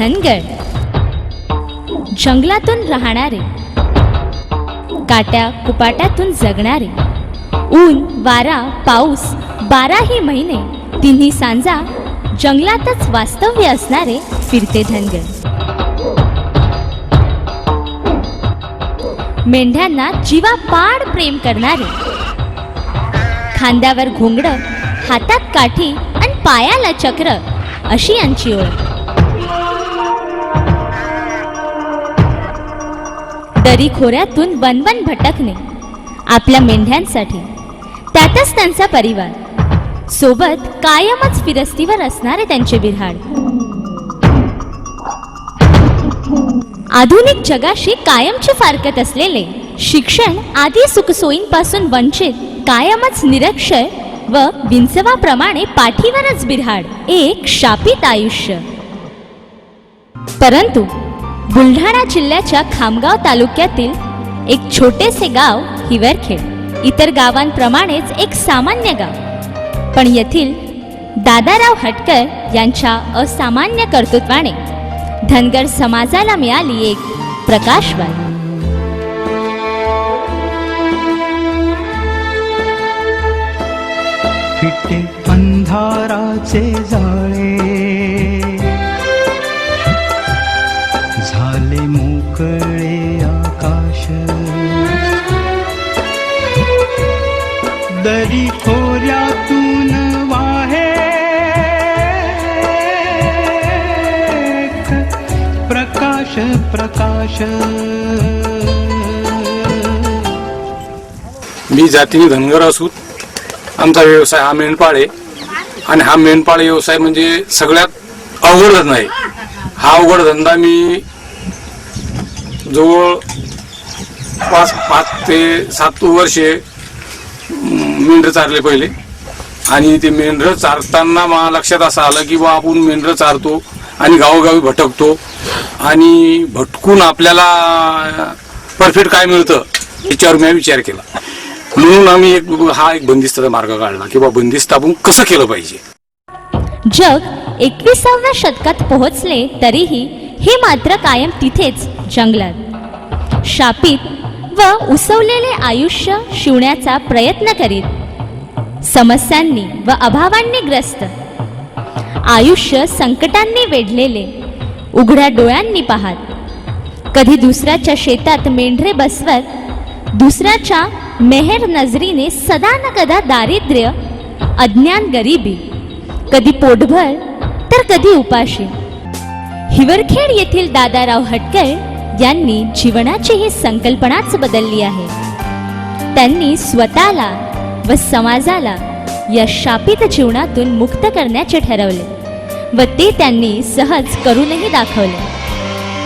धनगड. जंगलातून राहणारे, काट्या कुपाट्यातून जगणारे, ऊन वारा पाऊस 12ही महिने तिन्ही सांजा जंगलातच वास्तव्य असणारे फिरते धनगड. मेंढ्यांना जीवापाड प्रेम करणारे, खांद्यावर घोंगडं, हातात काठी आणि पायाला चक्र अशी यांची ओळख. दरी खोऱ्यातून वनवन भटकणे आपल्या मेंढ्यांसाठी, त्यातच त्यांचा परिवार, सोबत कायमच फिरस्तीवर असणारे त्यांचे बिऱ्हाड. आधुनिक जगाशी कायमचे फारकत असलेले, शिक्षण आदी सुखसोयींपासून वंचित, कायमच निरक्षर व विंचवाप्रमाणे पाठीवरच बिऱ्हाड, एक शापित आयुष्य. परंतु बुलढाणा जिल्ह्याच्या खामगाव तालुक्यातील एक छोटेसे गाव हिवरखेड इतर गावांप्रमाणेच एक सामान्य गाव, पण येथील दादाराव हटकर यांच्या असामान्य कर्तृत्वाने धनगर समाजाला मिळाली एक प्रकाशवाणी. फिटे अंधाराचे जाळे, झाले मोकळे आकाश, दरी खोऱ्यातून वाहे प्रकाश प्रकाश. मी जातीने धनगर असून आमचा व्यवसाय हा मेंढपाळ आहे. आणि हा मेंढपाळ व्यवसाय म्हणजे सगळ्यात अवघड धंदा आहे. हा अवघड धंदा मी जवळ 5 ते 7 वर्षे मेंढरं चारले पहिले. आणि ते मेंढरं चारताना मला लक्षात असं आलं की बा आपण मेंढरं चारतो आणि गावोगावी भटकतो आणि भटकून आपल्याला परफेक्ट काय मिळतं याच्यावर मी विचार केला. म्हणून आम्ही एक बंदिस्ताचा मार्ग काढला की बा बंदिस्त आपण कसं केलं पाहिजे. जग 21व्या शतकात पोहोचले तरीही हे मात्र कायम तिथेच जंगलात शापित व उसवलेले आयुष्य शिवण्याचा प्रयत्न करीत, समस्यांनी व अभावांनी ग्रस्त, आयुष्य संकटांनी वेढलेले, उघड्या डोळ्यांनी पाहत, कधी दुसऱ्याच्या शेतात मेंढरे बसवत, दुसऱ्याच्या मेहर नजरीने सदा न कदा दारिद्र्य, अज्ञान, गरिबी, कधी पोटभर तर कधी उपाशी. हिवरखेड येथील दादाराव हटकर यांनी जीवनाची ही संकल्पनाच बदलली आहे. त्यांनी स्वतःला व समाजाला या शापित जीवनातून मुक्त करण्याचे ठरवले व ते त्यांनी सहज करूनही दाखवले.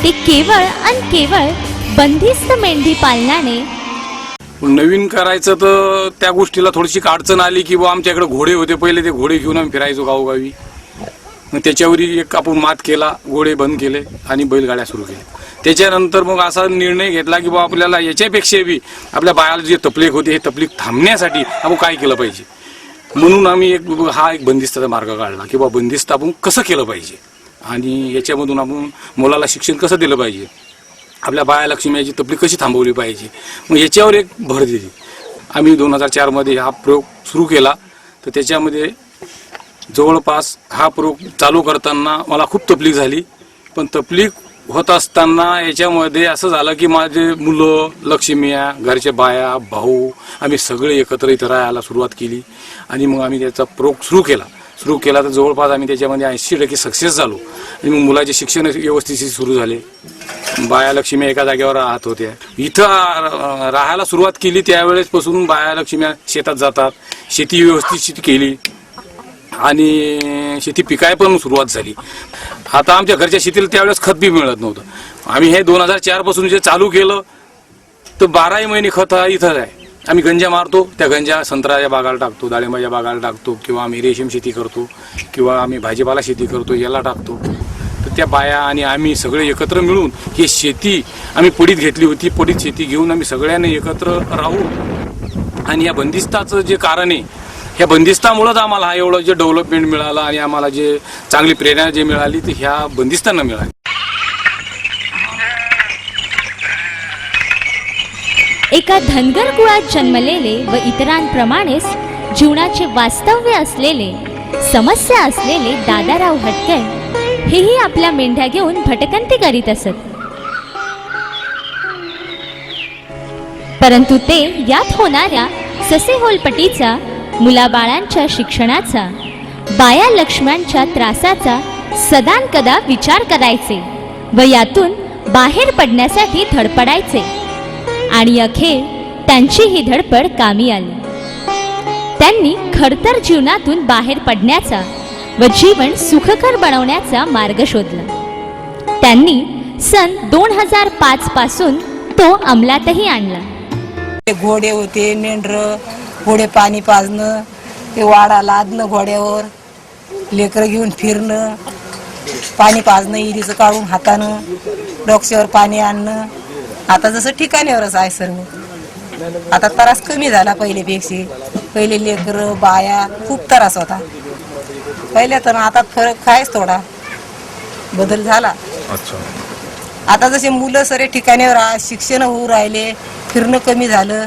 ते केवळ आणि केवळ बंदिस्त मेंढी पालनाने. नवीन करायचं तर त्या गोष्टीला थोडीशी अडचण आली की बा आमच्याकडे घोडे होते पहिले, ते घोडे घेऊन आम्ही फिरायचो गावोगावी. मग त्याच्यावर एक आपण मात केला, घोडे बंद केले आणि बैलगाड्या सुरू केल्या. त्याच्यानंतर मग असा निर्णय घेतला की बा आपल्याला याच्यापेक्षा बी आपल्या बायाला जे तपलीक होते हे तपलीक थांबण्यासाठी आपण काय केलं पाहिजे. म्हणून आम्ही एक बंदिस्ताचा मार्ग काढला की बा बंदिस्त आपण कसं केलं पाहिजे आणि याच्यामधून आपण मुलाला शिक्षण कसं दिलं पाहिजे, आपल्या बाया लक्ष्मीची तपलीक कशी थांबवली पाहिजे. मग याच्यावर एक भर दिली. आम्ही 2004 मध्ये हा प्रयोग सुरू केला. तर त्याच्यामध्ये जवळपास हा प्रयोग चालू करताना मला खूप तपलीक झाली. पण तपलीक होत असताना याच्यामध्ये असं झालं की माझे मुलं, लक्ष्मीया, घरच्या बाया, भाऊ आम्ही सगळे एकत्र इथं राहायला सुरुवात केली. आणि मग आम्ही त्याचा प्रयोग सुरू केला तर जवळपास आम्ही त्याच्यामध्ये 80% सक्सेस झालो. आणि मग मुलाचे शिक्षण व्यवस्थित सुरू झाले. बाया लक्ष्मी एका जागेवर राहत होत्या. इथं राहायला सुरुवात केली त्यावेळेसपासून बाया लक्ष्मी शेतात जातात, शेती व्यवस्थित केली आणि शेती पिकाय पण सुरुवात झाली. आता आमच्या घरच्या शेतीला त्यावेळेस खत बी मिळत नव्हतं. आम्ही हे 2004 पासून जे चालू केलं तर 12ही महिने खत हा इथंच आहे. आम्ही गंजा मारतो, त्या गंजा संत्र्याच्या बागाला टाकतो, डाळिंबाच्या बागाला टाकतो, किंवा आम्ही रेशीम शेती करतो, किंवा आम्ही भाजीपाला शेती करतो, याला टाकतो. तर त्या बाया आणि आम्ही सगळे एकत्र मिळून ही शेती आम्ही पडीत घेतली होती. पडीत शेती घेऊन आम्ही सगळ्यांनी एकत्र राहू. आणि या बंदिस्ताचं जे कारण आहे, ह्या बंदिस्तामुळेच आम्हाला एवढं जे डेव्हलपमेंट मिळालं आणि आम्हाला जे चांगली प्रेरणा जे मिळाली ती ह्या बंदिस्तांना मिळाली. एका धनगर कुळात जन्मलेले व इतरांप्रमाणेच जीवनाचे वास्तव्य असलेले, समस्या असलेले दादाराव हटकर हेही आपल्या मेंढ्या घेऊन भटकंती करीत असत. परंतु ते यात होणाऱ्या ससेहोलपटीचा, मुलाबाळांच्या शिक्षणाचा, बाया लक्ष्मणांच्या त्रासाचा सदानकदा विचार करायचे व यातून बाहेर पडण्यासाठी धडपडायचे. आणि अखेर त्यांची ही धडपड कामी आली. त्यांनी खडतर जीवनातून बाहेर पडण्याचा व जीवन सुखकर बनवण्याचा मार्ग शोधला. त्यांनी सन 2005 पासून तो अंमलातही आणला. घोडे होते, मेंढर, घोडे पाणी पाजणं, ते वाडा लादणं, घोड्यावर लेकरं घेऊन फिरणं, पाणी पाजणं इरीचं काढून हातानं, डोक्यावर पाणी आणणं. आता जसं ठिकाणीवरच आहे सर्व. आता त्रास कमी झाला पहिलेपेक्षा. पहिले लेकरं बाया खूप त्रास होता पहिल्या, तर आता फरक आहेच, थोडा बदल झाला. आता जसे मुलं सरे ठिकाणीवर शिक्षण होऊ राहिले, फिरणं कमी झालं.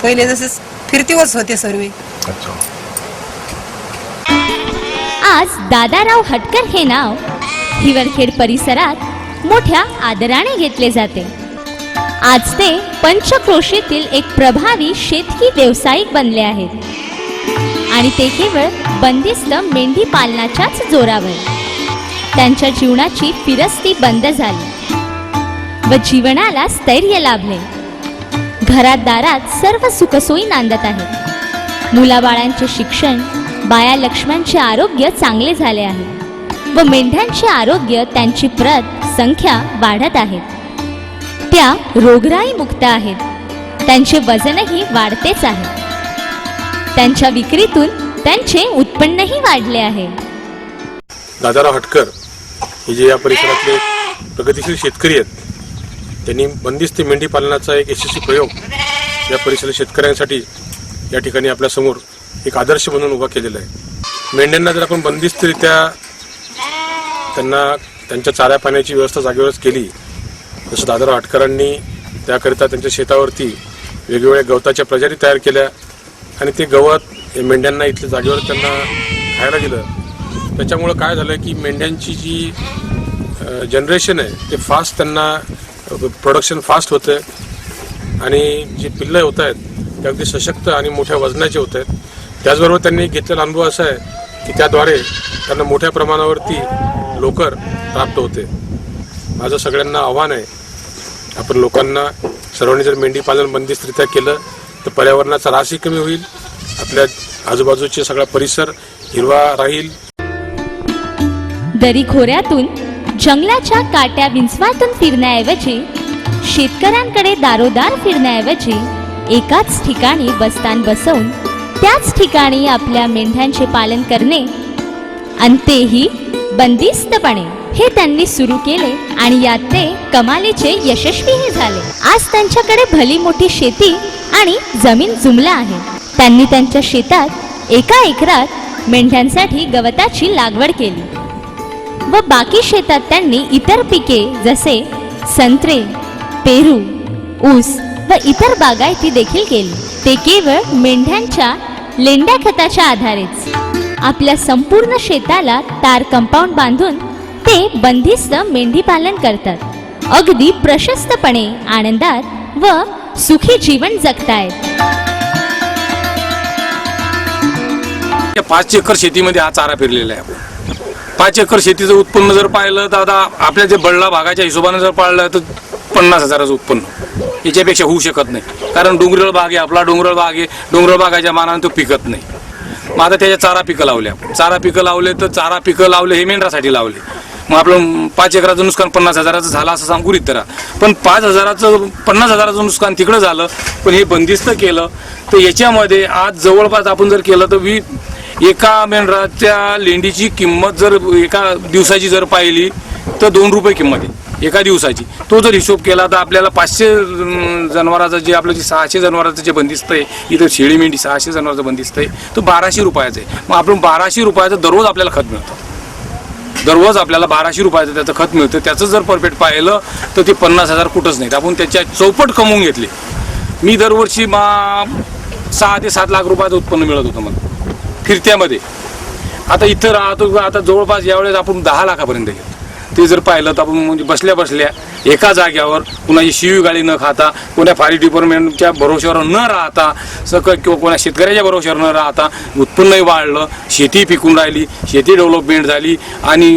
पहिले जसे फिरतीवरच होते सर्व. आज दादाराव हटकर हे नाव हिवरखेड परिसरात मोठ्या आदराने घेतले जाते. आज ते पंचक्रोशीतील एक प्रभावी शेतकी व्यावसायिक बनले आहेत आणि ते केवळ बंदिस्त मेंढी पालनाच्याच जोरावर त्यांच्या जीवनाची फिरस्ती बंद झाली व जीवनाला स्थैर्य लाभले. घरात दारात सर्व सुखसोयी नांदत आहेत. मुलाबाळांचे शिक्षण, बाया लक्ष्मणांचे आरोग्य चांगले झाले आहे व मेंढ्यांचे आरोग्य, त्यांची प्रत संख्या वाढत आहेत. त्या रोगराई मुक्त आहेत. त्यांचे वजनही वाढतेच आहे. त्यांच्या विक्रीतून त्यांचे उत्पन्नही वाढले आहे. दादाराव हटकर हे जे या परिसरातले प्रगतिशील शेतकरी आहेत, त्यांनी बंदिस्त मेंढी पालनाचा एक यशस्वी प्रयोग या परिसरातील शेतकऱ्यांसाठी या ठिकाणी आपल्यासमोर एक आदर्श म्हणून उभा केलेला आहे. मेंढ्यांना जर आपण बंदिस्तरित्या त्यांना त्यांच्या चाऱ्या पाण्याची व्यवस्था जागेवरच केली, जसं दादाराव हटकरांनी त्याकरिता त्यांच्या शेतावरती वेगवेगळ्या गवताच्या प्रजाती तयार केल्या आणि ते गवत मेंढ्यांना इथल्या जागेवर त्यांना खायला दिलं. त्याच्यामुळं काय झालं की मेंढ्यांची जी जनरेशन आहे ते फास्ट, त्यांना प्रोडक्शन फास्ट होतं आणि जे पिल्लं होत आहेत ते अगदी सशक्त आणि मोठ्या वजनाचे होत आहेत. त्याचबरोबर त्यांनी घेतलेला अनुभव असा आहे की त्याद्वारे त्यांना मोठ्या प्रमाणावरती लोकर प्राप्त होते. माझं सगळ्यांना आव्हान आहे, आपण लोकांना सर्वांनी जर मेंढी पालन बंदिस्तरित्या केलं तर पर्यावरणाचा ऱ्हासही कमी होईल, आपल्या आजूबाजूचे सगळा परिसर हिरवा राहील. दरीखोऱ्यातून जंगलाच्या काट्या विंचवातून फिरण्याऐवजी, शेतकऱ्यांकडे दारोदार फिरण्याऐवजी एकाच ठिकाणी बस्तान बसवून त्याच ठिकाणी आपल्या मेंढ्यांचे पालन करणे आणि तेही बंदिस्तपणे हे त्यांनी सुरू केले आणि यात ते कमालीचे यशस्वीही झाले. आज त्यांच्याकडे भली मोठी शेती आणि जमीन जुमला आहे. त्यांनी त्यांच्या शेतात एका एकरात मेंढ्यांसाठी गवताची लागवड केली व बाकी शेतात त्यांनी इतर पिके जसे संत्रे, पेरू, ऊस व इतर बागायती देखील केली. ते केवळ मेंढ्यांच्या लेंड्या खताच्या आधारेच आपल्या संपूर्ण शेताला तार कंपाऊंड बांधून ते बंदिस्त मेंढी पालन करतात. अगदी प्रशस्तपणे, आनंदात व सुखी जीवन जगतायत. 5 एकर शेतीमध्ये हा चारा पेरलेला आहे. 5 एकर शेतीचं उत्पन्न जर पाहिलं तर आता आपल्या जे बळला भागाच्या हिशोबाने जर पाळलं तर 50,000चं उत्पन्न, याच्यापेक्षा होऊ शकत नाही. कारण डोंगराळ भाग आहे आपला, डोंगराळ भाग आहे, डोंगराळ भागाच्या मानाने तो पिकत नाही. मग आता त्याच्या चारा पिकं लावल्या. चारा पिकं लावले तर चारा पिकं लावले हे मेंढरासाठी लावले. मग आपलं 5 एकराचं नुकसान 50,000चं झालं असं सांगू इतरा. पण 50,000चं नुकसान तिकडं झालं. पण हे बंदिस्त केलं तर याच्यामध्ये आज जवळपास आपण जर केलं तर एका मेंढराच्या लेंडीची किंमत जर एका दिवसाची जर पाहिली तर 2 रुपये किंमत आहे एका दिवसाची. तो जर हिशोब केला तर आपल्याला 500 जनावराचं जे आपलं जे 600 जनावराचं जे बंदिस्त आहे, इथं शेळी मेंढी 600 जनावराचं बंदिस्त आहे, तो 1200 रुपयाचं आहे. मग आपण 1200 रुपयाचं दररोज आपल्याला खत मिळतं. दररोज आपल्याला 1200 रुपयाचं त्याचं खत मिळतं. त्याचं जर परफेक्ट पाहिलं तर ते 50,000 कुठंच नाहीत. आपण त्याच्या चौपट कमवून घेतले. मी दरवर्षी 6 ते 7 लाख रुपयाचं उत्पन्न मिळत होतं मला फिरत्यामध्ये. आता इथं राहतो, आता जवळपास यावेळेस आपण 10 लाखापर्यंत गेलो. ते जर पाहिलं तर आपण म्हणजे बसल्या बसल्या एका जाग्यावर कुणाची शिवीगाळी न खाता, कोणा फारी डिपार्टमेंटच्या भरोश्यावर न राहता, किंवा कोणा शेतकऱ्याच्या भरोश्यावर न राहता उत्पन्नही वाढलं, शेती पिकून राहिली, शेती डेव्हलपमेंट झाली. आणि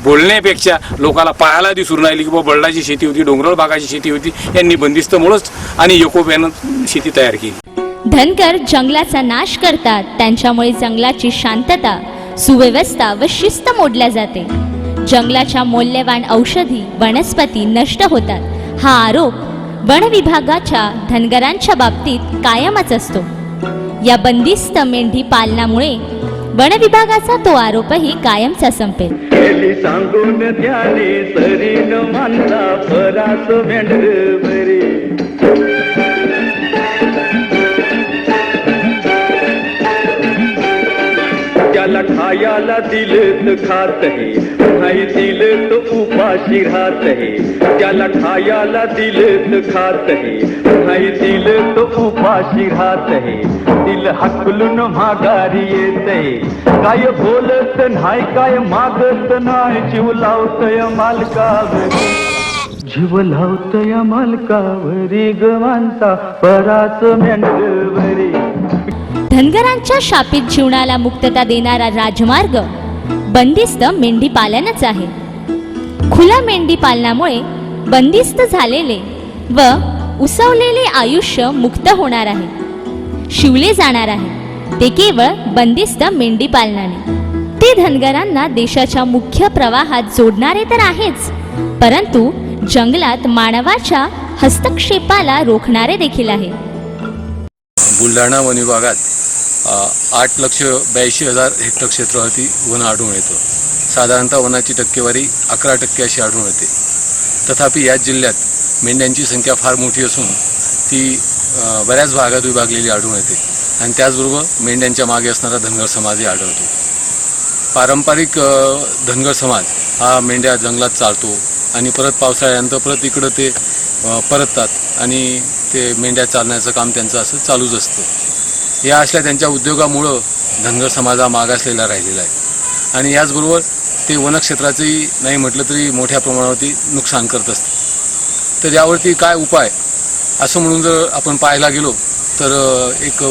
बोलण्यापेक्षा लोकांना पाहायला दिसून राहिली की बाबा बळडाची शेती होती, डोंगराळ भागाची शेती होती. यांनी बंदिस्तमुळंच आणि एकोप्यानं शेती तयार केली. धनगर जंगलाचा नाश करतात, त्यांच्यामुळे जंगलाची शांतता, सुव्यवस्था व शिस्त मोडल्या जाते. जंगलाच्या मौल्यवान औषधी वनस्पती नष्ट होतात. हा आरोप वन विभागाच्या धनगरांच्या बाबतीत कायमच असतो. या बंदिस्त मेंढी पालनामुळे वन विभागाचा तो आरोपही कायमचा संपेल. गेली सांगून त्याने सरीन मानला परास मेंढरभरी. त्याला खायाला दिलं तर खात हे, नाही दिलं तर उपाशी राहत हे. त्याला खायाला दिलं तर खात हे, नाही दिलं तर उपाशी राहत हे. दिल हकलून माघारी येते, काय बोलत नाही काय मागत नाही. जीव लावतय मालकावरी, जीव लावतय मालकावरी ग माणसा परास मेंढरभरी. धनगरांच्या शापित जीवनाला मुक्तता देणारा राजमार्ग बंदिस्त मेंढी पालनच आहे. खुल्या मेंढी पालनामुळे बंदिस्त झालेले व उसवलेले आयुष्य मुक्त होणार आहे, शिवले जाणार आहे. ते केवळ बंदिस्त मेंढी पालनाने. ते धनगरांना देशाच्या मुख्य प्रवाहात जोडणारे तर आहेच, परंतु जंगलात मानवाच्या हस्तक्षेपाला रोखणारे देखील आहे. बुलढाणा वन विभागात 8,82,000 हेक्टर क्षेत्रावरती वन आढळून येतं. साधारणतः वनाची टक्केवारी 11% अशी आढळून येते. तथापि याच जिल्ह्यात मेंढ्यांची संख्या फार मोठी असून ती बऱ्याच भागात विभागलेली आढळून येते. आणि त्याचबरोबर मेंढ्यांच्या मागे असणारा धनगर समाजही आढळतो. पारंपरिक धनगर समाज हा मेंढ्या जंगलात चालतो आणि परत पावसाळ्यानंतर परत इकडं ते परततात आणि ते मेंढ्या चालण्याचं काम त्यांचं असं चालूच असतं. या असल्या त्यांच्या उद्योगामुळं धनगर समाज हा मागासलेला राहिलेला आहे. आणि याचबरोबर ते वनक्षेत्राचंही नाही म्हटलं तरी मोठ्या प्रमाणावरती नुकसान करत असतं. तर यावरती काय उपाय असं म्हणून जर आपण पाहायला गेलो तर एक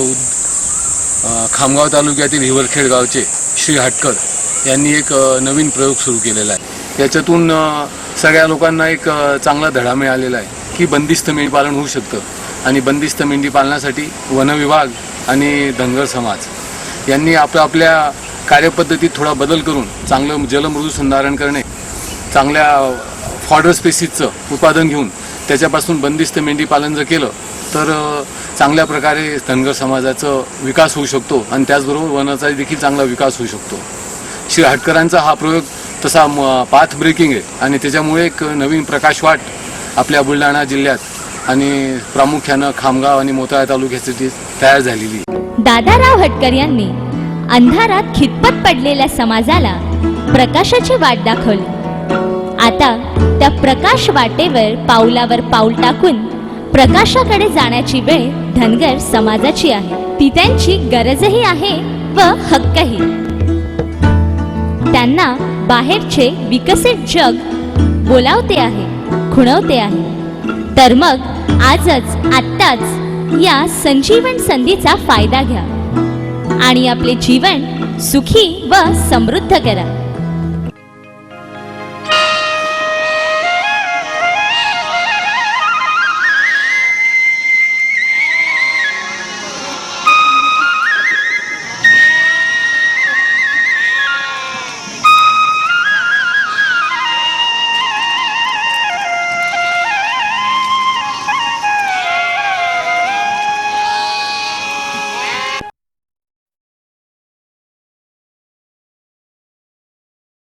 खामगाव तालुक्यातील हिवरखेड गावचे श्री हटकर यांनी एक नवीन प्रयोग सुरू केलेला आहे. याच्यातून सगळ्या लोकांना एक चांगला धडा मिळालेला आहे की बंदिस्त मेंढी पालन होऊ शकतं. आणि बंदिस्त मेंढी पालनासाठी वन विभाग आणि धनगर समाज यांनी आपल्या कार्यपद्धतीत थोडा बदल करून चांगलं जलमृदू संधारण करणे, चांगल्या फॉडर स्पेसीसचं उत्पादन घेऊन त्याच्यापासून बंदिस्त मेंढी पालन जर केलं तर चांगल्या प्रकारे धनगर समाजाचा विकास होऊ शकतो आणि त्याचबरोबर वनाचा देखील चांगला विकास होऊ शकतो. श्री हटकरांचा हा प्रयोग तसा पाथ ब्रेकिंग आहे आणि त्याच्यामुळे एक नवीन प्रकाशवाट आपल्या बुलढाणा जिल्ह्यात आणि प्रामुख्यानं खामगाव आणि मोताळा तालुक्यासाठी तयार झालेली. दादाराव हटकर यांनी अंधारात खितपत पडलेल्या समाजाला प्रकाशाची वाट दाखवली. आता त्या प्रकाश वाटेवर पाऊलावर पाऊल टाकून प्रकाशाकडे जाण्याची वेळ धनगर समाजाची आहे. ती त्यांची गरजही आहे व हक्कही. त्यांना बाहेरचे विकसित जग बोलावते आहे, खुणवते आहे. तर मग आजच आत्ताच या संजीवन संधीचा फायदा घ्या आणि आपले जीवन सुखी व समृद्ध करा.